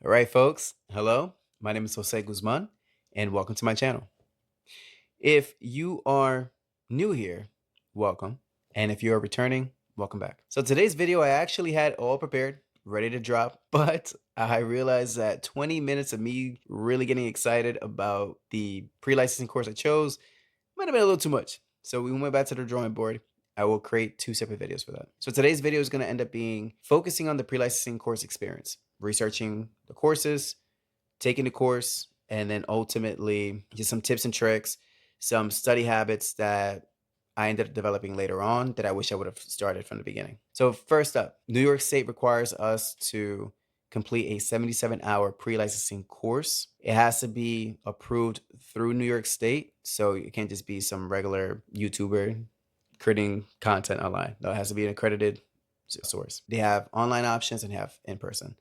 All right, folks. Hello. My name is Jose Guzman, and welcome to my channel. If you are new here, welcome. And if you're returning, welcome back. So today's video, I actually had all prepared, ready to drop, but I realized that 20 minutes of me really getting excited about the pre-licensing course I chose might have been a little too much. So we went back to the drawing board. I will create two separate videos for that. So today's video is going to end up being focusing on the pre-licensing course experience, researching the courses, taking the course, and then ultimately just some tips and tricks, some study habits that I ended up developing later on that I wish I would have started from the beginning. So first up, New York State requires us to complete a 77-hour pre-licensing course. It has to be approved through New York State, so it can't just be some regular YouTuber creating content online. No, it has to be an accredited source. They have online options and have in-person.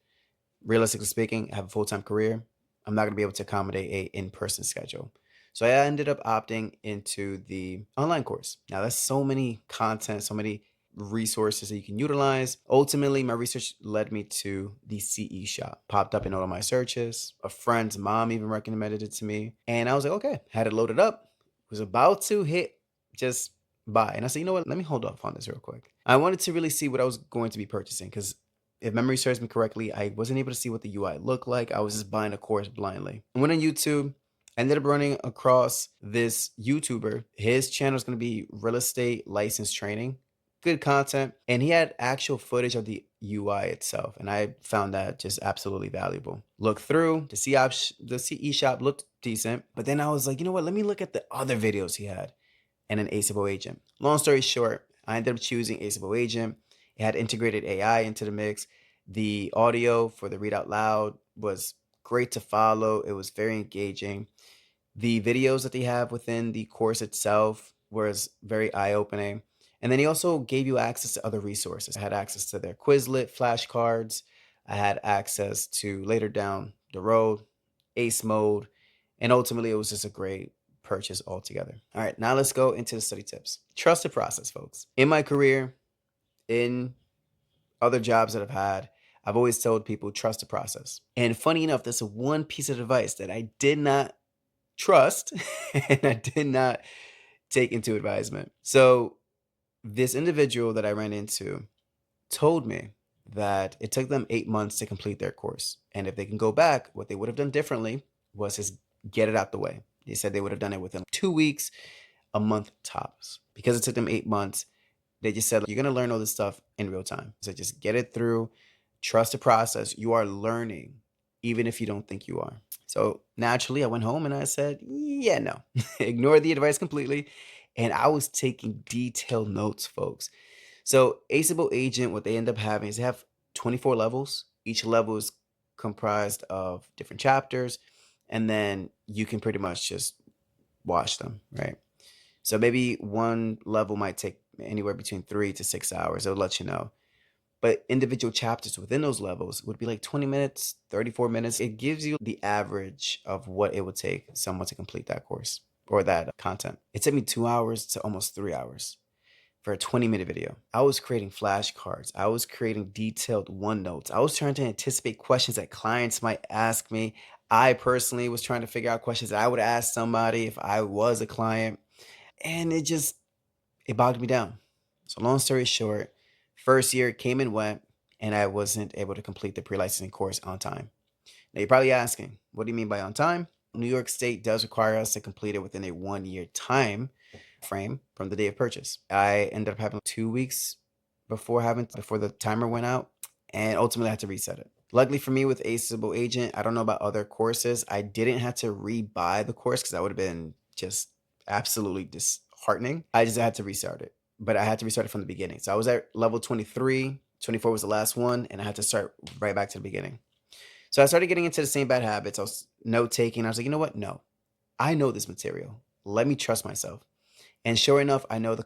Realistically speaking, I have a full-time career. I'm not going to be able to accommodate a in-person schedule. So I ended up opting into the online course. Now that's so many content, so many resources that you can utilize. Ultimately, my research led me to the CE shop. Popped up in all of my searches. A friend's mom even recommended it to me. And I was like, okay, had it loaded up. Was about to hit just buy. And I said, you know what? Let me hold off on this real quick. I wanted to really see what I was going to be purchasing because if memory serves me correctly, I wasn't able to see what the UI looked like. I was just buying a course blindly. I went on YouTube. I ended up running across this YouTuber. His channel is going to be real estate license training. Good content. And he had actual footage of the UI itself. And I found that just absolutely valuable. Looked through, the CE shop looked decent. But then I was like, you know what? Let me look at the other videos he had and an Aceable Agent. Long story short, I ended up choosing Aceable Agent. It had integrated AI into the mix. The audio for the read out loud was great to follow. It was very engaging. The videos that they have within the course itself was very eye-opening. And then he also gave you access to other resources. I had access to their Quizlet flashcards. I had access to later down the road, Ace Mode, and ultimately it was just a great purchase altogether. All right, now let's go into the study tips. Trust the process, folks. In my career, in other jobs that I've had, I've always told people trust the process. And funny enough, there's one piece of advice that I did not trust and I did not take into advisement. So this individual that I ran into told me that it took them 8 months to complete their course. And if they can go back, what they would have done differently was just get it out the way. They said they would have done it within 2 weeks, a month tops. Because it took them 8 months, they just said, you're going to learn all this stuff in real time. So just get it through, trust the process. You are learning, even if you don't think you are. So naturally, I went home and I said, yeah, no, ignore the advice completely. And I was taking detailed notes, folks. So Aceable Agent, what they end up having is they have 24 levels. Each level is comprised of different chapters. And then you can pretty much just watch them, right? So maybe one level might take anywhere between 3 to 6 hours. It'll let you know. But individual chapters within those levels would be like 20 minutes, 34 minutes. It gives you the average of what it would take someone to complete that course or that content. It took me 2 hours to almost 3 hours for a 20-minute video. I was creating flashcards. I was creating detailed OneNotes. I was trying to anticipate questions that clients might ask me. I personally was trying to figure out questions that I would ask somebody if I was a client. And it bogged me down. So long story short, first year came and went, and I wasn't able to complete the pre-licensing course on time. Now you're probably asking, what do you mean by on time? New York State does require us to complete it within a 1 year time frame from the day of purchase. I ended up having 2 weeks before the timer went out, and ultimately I had to reset it. Luckily for me with Aceable Agent, I don't know about other courses. I didn't have to rebuy the course because that would have been just absolutely disheartening. I just had to restart it, but I had to restart it from the beginning. So I was at level 23, 24 was the last one, and I had to start right back to the beginning. So I started getting into the same bad habits. I was note taking. I was like, you know what? No, I know this material. Let me trust myself. And sure enough, I knew the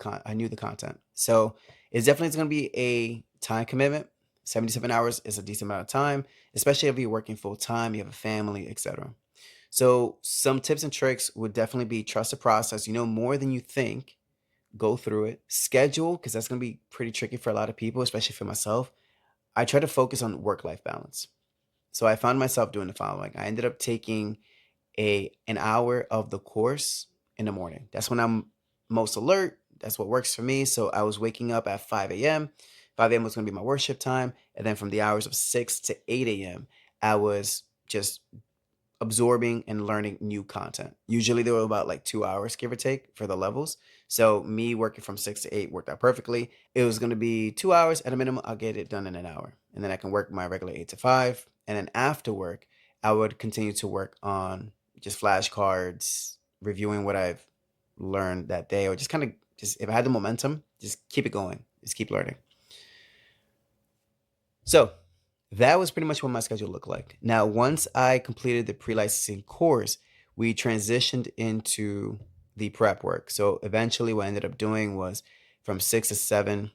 content. So it's definitely going to be a time commitment. 77 hours is a decent amount of time, especially if you're working full time, you have a family, etc. So some tips and tricks would definitely be trust the process. You know more than you think. Go through it. Schedule, because that's going to be pretty tricky for a lot of people, especially for myself. I try to focus on work-life balance. So I found myself doing the following. I ended up taking an hour of the course in the morning. That's when I'm most alert. That's what works for me. So I was waking up at 5 a.m. 5 a.m. was going to be my worship time. And then from the hours of 6 to 8 a.m., I was just absorbing and learning new content. Usually they were about like 2 hours, give or take, for the levels. So me working from 6 to 8 worked out perfectly. It was going to be 2 hours at a minimum. I'll get it done in an hour. And then I can work my regular 8 to 5. And then after work, I would continue to work on just flashcards, reviewing what I've learned that day, or just kind of just if I had the momentum, just keep it going, just keep learning. So that was pretty much what my schedule looked like. Now, once I completed the pre-licensing course, we transitioned into the prep work. So eventually what I ended up doing was from 6 to 7,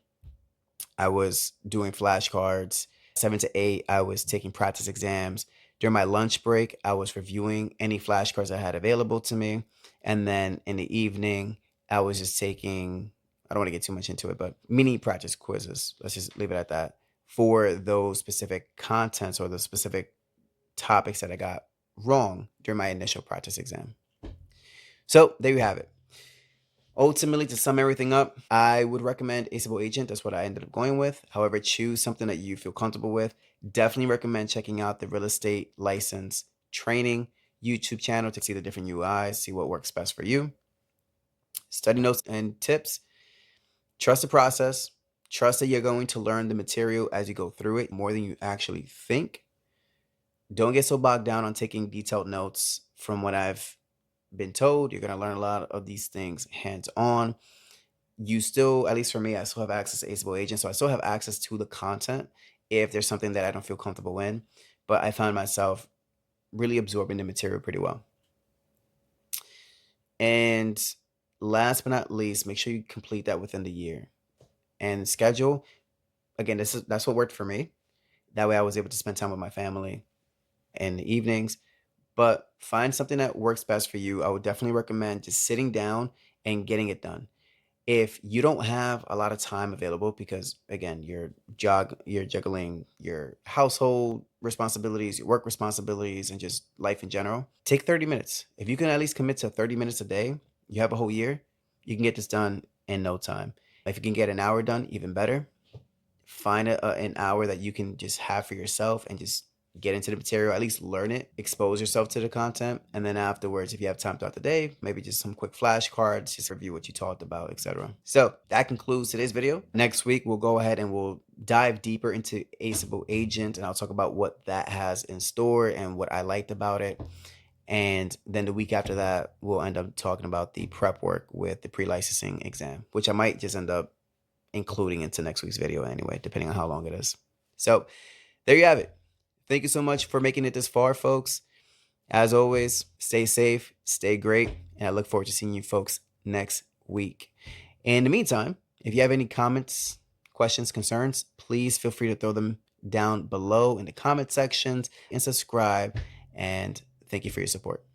I was doing flashcards. 7 to 8, I was taking practice exams. During my lunch break, I was reviewing any flashcards I had available to me. And then in the evening, I was just taking, I don't want to get too much into it, but mini practice quizzes. Let's just leave it at that for those specific contents or the specific topics that I got wrong during my initial practice exam. So there you have it. Ultimately, to sum everything up, I would recommend Aceable Agent. That's what I ended up going with. However, choose something that you feel comfortable with. Definitely recommend checking out the real estate license training YouTube channel to see the different UIs, see what works best for you. Study notes and tips. Trust the process. Trust that you're going to learn the material as you go through it more than you actually think. Don't get so bogged down on taking detailed notes. From what I've been told, you're going to learn a lot of these things hands-on. You still, at least for me, I still have access to Aceable Agent, so I still have access to the content if there's something that I don't feel comfortable in. But I found myself really absorbing the material pretty well. And last but not least, make sure you complete that within the year. And schedule, again, that's what worked for me. That way I was able to spend time with my family in the evenings. But find something that works best for you. I would definitely recommend just sitting down and getting it done. If you don't have a lot of time available because again, you're juggling your household responsibilities, your work responsibilities, and just life in general, take 30 minutes. If you can at least commit to 30 minutes a day, you have a whole year, you can get this done in no time. If you can get an hour done, even better. Find an hour that you can just have for yourself and just get into the material, at least learn it, expose yourself to the content. And then afterwards, if you have time throughout the day, maybe just some quick flashcards, just review what you talked about, etc. So that concludes today's video. Next week, we'll go ahead and we'll dive deeper into Aceable Agent, and I'll talk about what that has in store and what I liked about it. And then the week after that, we'll end up talking about the prep work with the pre-licensing exam, which I might just end up including into next week's video anyway, depending on how long it is. So there you have it. Thank you so much for making it this far, folks. As always, stay safe, stay great, and I look forward to seeing you folks next week. In the meantime, if you have any comments, questions, concerns, please feel free to throw them down below in the comment sections and subscribe. And thank you for your support.